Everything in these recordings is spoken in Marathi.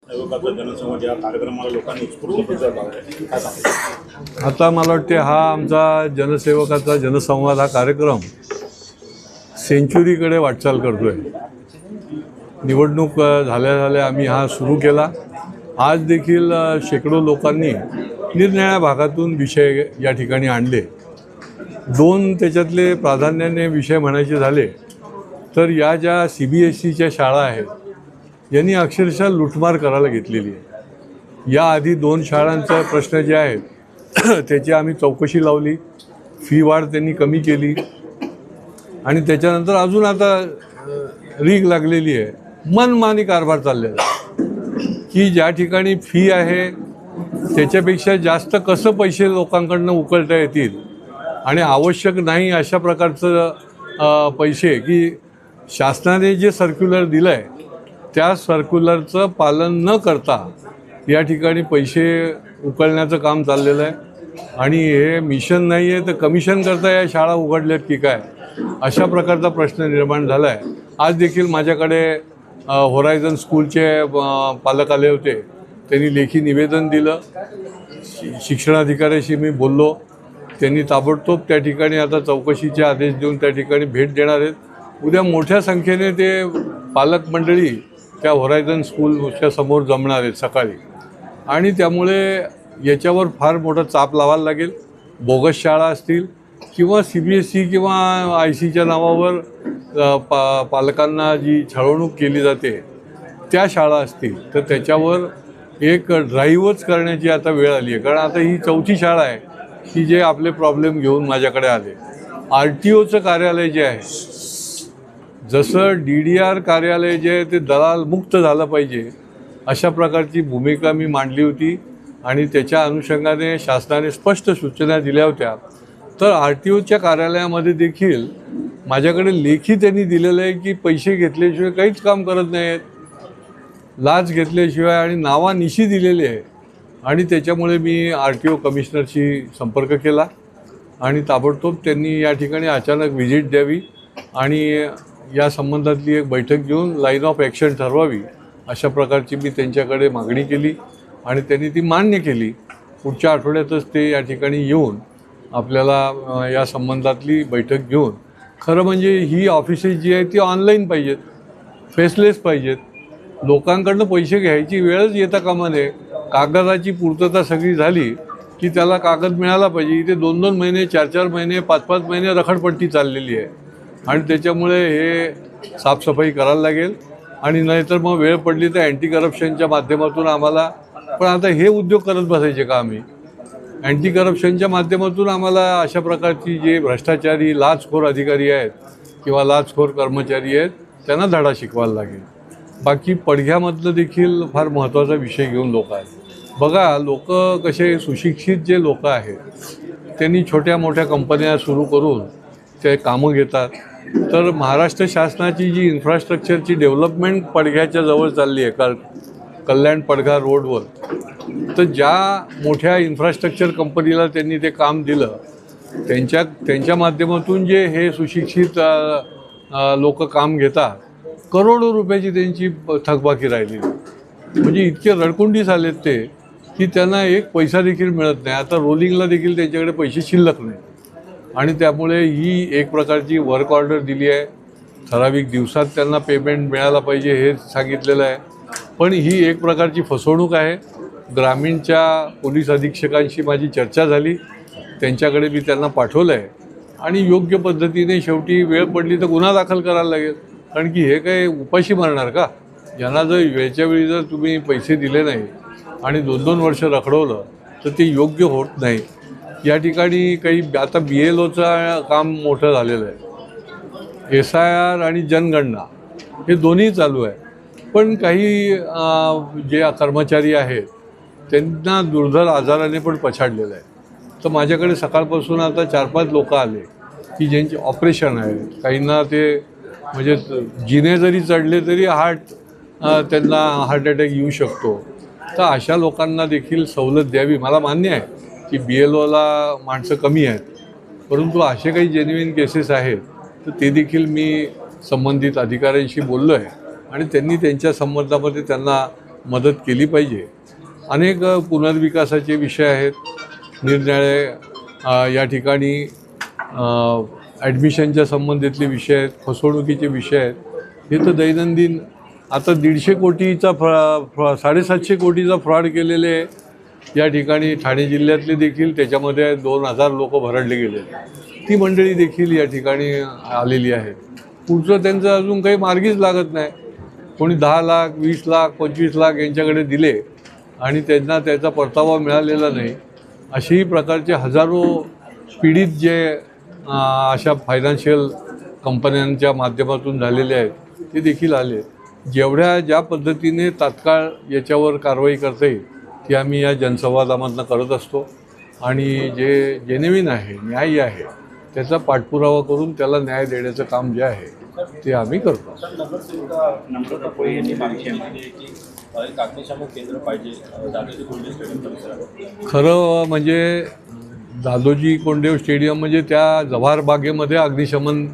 जनसंवाद या कार्यक्रमाला लोकांनी उत्स्फूर्त प्रतिसाद लावला काय सांगू? आता मला वाटते हा आमचा जनसेवकाचा जनसंवाद हा कार्यक्रम सेंच्युरीकडे वाटचाल करतोय. निवडणूक झाल्या आम्ही हा सुरू केला. आज देखील शेकडो लोकांनी निरनिराळ्या भागातून विषय या ठिकाणी आणले. दोन त्याच्यातले प्राधान्याने विषय म्हणायचे झाले तर या ज्या CBSEच्या शाळा आहेत यांनी अक्षरशः लुटमार करायला घेतलेली आहे. याआधी 2 शाळांचा प्रश्न जे आहेत त्याची आम्ही चौकशी लावली. फी वाढ त्यांनी कमी केली आणि त्याच्यानंतर अजून आता रीग लागलेली आहे. मनमानी कारभार चाललेला की ज्या ठिकाणी फी आहे त्याच्यापेक्षा जास्त कसं पैसे लोकांकडनं उकळता येतील आणि आवश्यक नाही अशा प्रकारचं पैसे की शासनाने जे सर्क्युलर दिलं आहे त्या सर्क्युलरचं पालन न करता या ठिकाणी पैसे उकळण्याचं काम चाललेलं आहे. आणि हे मिशन नाही आहे तर कमिशन करता या शाळा उघडल्यात की काय अशा प्रकारचा प्रश्न निर्माण झाला आहे. आज देखील माझ्याकडे होरायझन स्कूलचे पालक आले होते. त्यांनी लेखी निवेदन दिलं. शिक्षणाधिकाऱ्याशी मी बोललो. त्यांनी ताबडतोब त्या ठिकाणी आता चौकशीचे आदेश देऊन त्या ठिकाणी भेट देणार आहेत. उद्या मोठ्या संख्येने ते पालक मंडळी त्या होरायझन स्कूलच्या समोर जमणार आहेत सकाळी. आणि त्यामुळे याच्यावर फार मोठा चाप लावायला लागेल. बोगस शाळा असतील किंवा CBSE किंवा ICच्या नावावर पालकांना जी छळवणूक केली जाते त्या शाळा असतील तर त्याच्यावर एक ड्राईव्हच करण्याची आता वेळ आली आहे. कारण आता ही 4थी शाळा आहे की जे आपले प्रॉब्लेम घेऊन माझ्याकडे आले. RTOचं कार्यालय जे आहे जसं DDR कार्यालय जे आहे ते दलाल मुक्त झालं पाहिजे अशा प्रकारची भूमिका मी मांडली होती आणि त्याच्या अनुषंगाने शासनाने स्पष्ट सूचना दिल्या होत्या. तर RTOच्या कार्यालयामध्ये देखील माझ्याकडे लेखी त्यांनी दिलेलं आहे की पैसे घेतल्याशिवाय काहीच काम करत नाहीत. लाच घेतल्याशिवाय आणि नावानिशी दिलेली आहे. आणि त्याच्यामुळे मी RTO कमिशनरशी संपर्क केला आणि ताबडतोब त्यांनी या ठिकाणी अचानक व्हिजिट द्यावी आणि या संबंधातली एक बैठक घेऊन लाईन ऑफ ॲक्शन ठरवावी अशा प्रकारची मी त्यांच्याकडे मागणी केली आणि त्यांनी ती मान्य केली. पुढच्या आठवड्यातच ते या ठिकाणी येऊन आपल्याला या संबंधातली बैठक घेऊन खरं म्हणजे ही ऑफिसेस जी आहेत ती ऑनलाईन पाहिजेत, फेसलेस पाहिजेत. लोकांकडनं पैसे घ्यायची वेळच येता कामा नये. कागदाची पूर्तता सगळी झाली की त्याला कागद मिळाला पाहिजे. इथे 2-2 महिने 4-4 महिने 5-5 महिने रखडपट्टी चाललेली आहे आणि त्याच्यामुळे हे साफसफाई करायला लागेल. आणि नाहीतर मग वेळ पडली तर अँटी करप्शनच्या माध्यमातून आम्हाला पण आता हे उद्योग करत बसायचे का आम्ही? अँटी करप्शनच्या माध्यमातून आम्हाला अशा प्रकारची जे भ्रष्टाचारी लाचखोर अधिकारी आहेत किंवा लाचखोर कर्मचारी आहेत त्यांना धडा शिकवायला लागेल. बाकी पडघ्यामधलं देखील फार महत्त्वाचा विषय घेऊन लोक आहेत. बघा लोक कसे सुशिक्षित जे लोक आहेत त्यांनी छोट्या मोठ्या कंपन्या सुरू करून ते कामं घेतात. तर महाराष्ट्र शासनाची जी इन्फ्रास्ट्रक्चरची डेव्हलपमेंट पडघ्याच्या जवळ चालली आहे कल्याण पडघा रोडवर, तर ज्या मोठ्या इन्फ्रास्ट्रक्चर कंपनीला त्यांनी ते काम दिलं त्यांच्या माध्यमातून जे हे सुशिक्षित लोक काम घेतात करोडो रुपयाची त्यांची थकबाकी राहिली. म्हणजे इतके रडकुंडीस आलेत ते की त्यांना एक पैसा देखील मिळत नाही. आता रोलिंगला देखील त्यांच्याकडे पैसे शिल्लक नाही आणि त्यामुळे ही एक प्रकारची वर्क ऑर्डर दिली आहे. ठराविक दिवसात त्यांना पेमेंट मिळायला पाहिजे हे सांगितलेलं आहे. पण ही एक प्रकारची फसवणूक आहे. ग्रामीणच्या पोलीस अधीक्षकांशी माझी चर्चा झाली. त्यांच्याकडे मी त्यांना पाठवलं आहे आणि योग्य पद्धतीने शेवटी वेळ पडली तर गुन्हा दाखल करायला लागेल. कारण की हे काय उपाशी मारणार का? यांना जर वेळच्या वेळी जर तुम्ही पैसे दिले नाही आणि 2-2 वर्ष रखडवलं तर ते योग्य होत नाही. या ठिकाणी काही आता BLOचं काम मोठं झालेलं आहे. SIR आणि जनगणना हे दोन्ही चालू आहे. पण काही जे कर्मचारी आहेत त्यांना दुर्धर आजाराने पण पछाडलेलं आहे. तर माझ्याकडे सकाळपासून आता 4-5 लोक आले की ज्यांचे ऑपरेशन आहे. काहींना ते म्हणजे जिने जरी चढले तरी त्यांना हार्ट अटॅक येऊ शकतो. तर अशा लोकांना देखील सवलत द्यावी. मला मान्य आहे की BLOला माणसं कमी आहेत परंतु असे काही जेन्युइन केसेस आहेत तर ते देखील मी संबंधित अधिकाऱ्यांशी बोललो आहे आणि त्यांनी त्यांच्या संबंधामध्ये त्यांना मदत केली पाहिजे. अनेक पुनर्विकासाचे विषय आहेत, निरनिराळे या ठिकाणी ॲडमिशनच्या संबंधितले विषय आहेत, फसवणुकीचे विषय आहेत. हे तर दैनंदिन आता 150 कोटीचा 750 कोटीचा फ्रॉड केलेले या ठिकाणी ठाणे जिल्ह्यातले देखील, त्याच्यामध्ये 2000 लोक भरडले गेले. ती मंडळी देखील या ठिकाणी आलेली आहे. पुढचं त्यांचं अजून काही मार्गीच लागत नाही. कोणी 10 लाख 20 लाख 25 लाख यांच्याकडे दिले आणि त्यांना त्याचा परतावा मिळालेला नाही. अशाही प्रकारचे हजारो पीडित जे अशा फायनान्शियल कंपन्यांच्या माध्यमातून झालेले आहेत ते देखील आले. ज्या पद्धतीने तात्काळ याच्यावर कारवाई करता येईल ती आम्ही या जनसंवादामधनं करत असतो आणि जे जेन्युइन आहे, न्याय्य आहे, त्याचा पाठपुरावा करून त्याला न्याय देण्याचं काम जे आहे ते आम्ही करतो. नम्रता कोळी यांनी मागणी केली की एक अग्निशामक केंद्र पाहिजे दादोजी कोंडदेव स्टेडियम परिसरात. खरं म्हणजे दादोजी कोंडदेव स्टेडियम म्हणजे त्या जव्हार बागेमध्ये अग्निशमन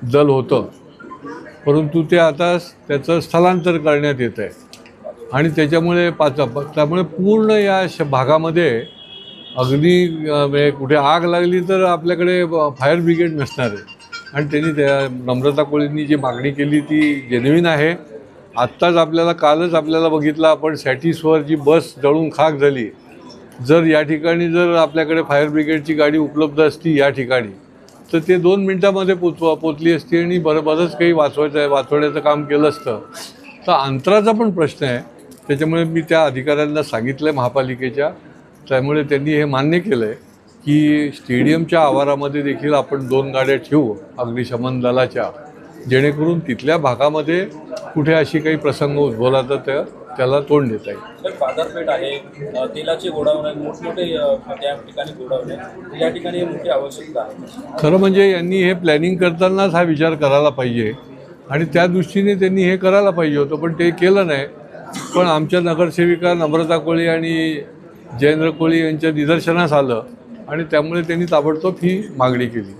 दल होतं, परंतु ते आता त्याचं स्थलांतर करण्यात येत आहे आणि त्यामुळे पूर्ण या भागामध्ये म्हणजे कुठे आग लागली तर आपल्याकडे फायर ब्रिगेड नसणार आहे. आणि त्यांनी त्या नम्रता कोळींनी जी मागणी केली ती जेन्युइन आहे. आत्ताच कालच आपल्याला बघितलं आपण, सॅटिसवर जी बस जळून खाक झाली. जर या ठिकाणी जर आपल्याकडे फायर ब्रिगेडची गाडी उपलब्ध असती या ठिकाणी तर ते 2 मिनटामध्ये पोचली असती आणि बरंच काही वाचवण्याचं काम केलं असतं. तर अंतराचा पण प्रश्न आहे. त्याच्यामुळे मी त्या अधिकाऱ्यांना सांगितलं आहे महापालिकेच्या, त्यामुळे त्यांनी हे मान्य केलं आहे की स्टेडियमच्या आवारामध्ये देखील आपण 2 गाड्या ठेवू अग्निशमन दलाच्या, जेणेकरून तिथल्या भागामध्ये कुठे अशी काही प्रसंग उद्भवला तर त्याला तोंड देता येईल. बाजारपेठ आहे, तेलाचे गोडाऊन आहे, मोठमोठे त्या ठिकाणी गोडाऊन आहे, या ठिकाणी मोठी आवश्यकता आहे. खरं म्हणजे यांनी हे प्लॅनिंग करतानाच हा विचार करायला पाहिजे आणि त्या दृष्टीने त्यांनी हे करायला पाहिजे होतं, पण ते केलं नाही. पण आमच्या नगरसेविका नम्रता कोळी आणि जयेंद्र कोळी यांच्या निदर्शनास आलं आणि त्यामुळे त्यांनी ताबडतोब ही मागणी केली.